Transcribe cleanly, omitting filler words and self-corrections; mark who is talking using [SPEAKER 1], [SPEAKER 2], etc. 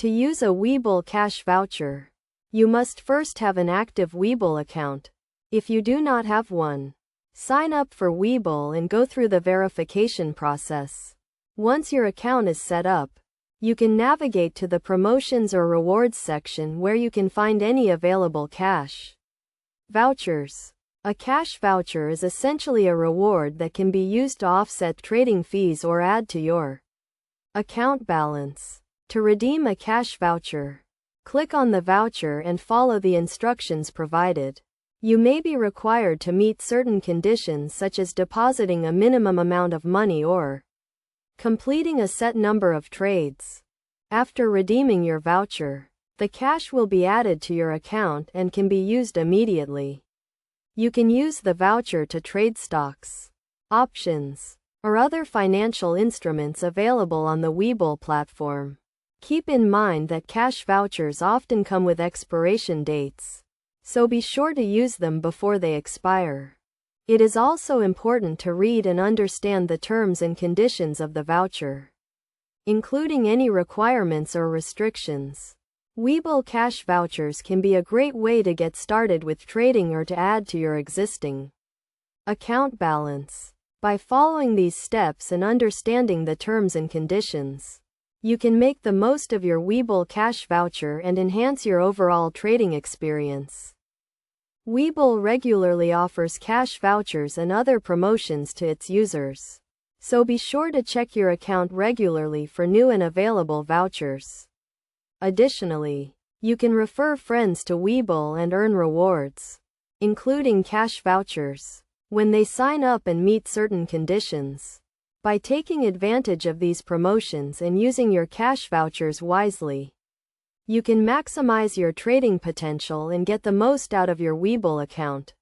[SPEAKER 1] To use a Webull cash voucher, you must first have an active Webull account. If you do not have one, sign up for Webull and go through the verification process. Once your account is set up, you can navigate to the promotions or rewards section where you can find any available cash vouchers. A cash voucher is essentially a reward that can be used to offset trading fees or add to your account balance. To redeem a cash voucher, click on the voucher and follow the instructions provided. You may be required to meet certain conditions such as depositing a minimum amount of money or completing a set number of trades. After redeeming your voucher, the cash will be added to your account and can be used immediately. You can use the voucher to trade stocks, options, or other financial instruments available on the Webull platform. Keep in mind that cash vouchers often come with expiration dates, so be sure to use them before they expire. It is also important to read and understand the terms and conditions of the voucher, including any requirements or restrictions. Webull cash vouchers can be a great way to get started with trading or to add to your existing account balance. By following these steps and understanding the terms and conditions, you can make the most of your Webull cash voucher and enhance your overall trading experience. Webull regularly offers cash vouchers and other promotions to its users, so be sure to check your account regularly for new and available vouchers. Additionally, you can refer friends to Webull and earn rewards, including cash vouchers, when they sign up and meet certain conditions. By taking advantage of these promotions and using your cash vouchers wisely, you can maximize your trading potential and get the most out of your Webull account.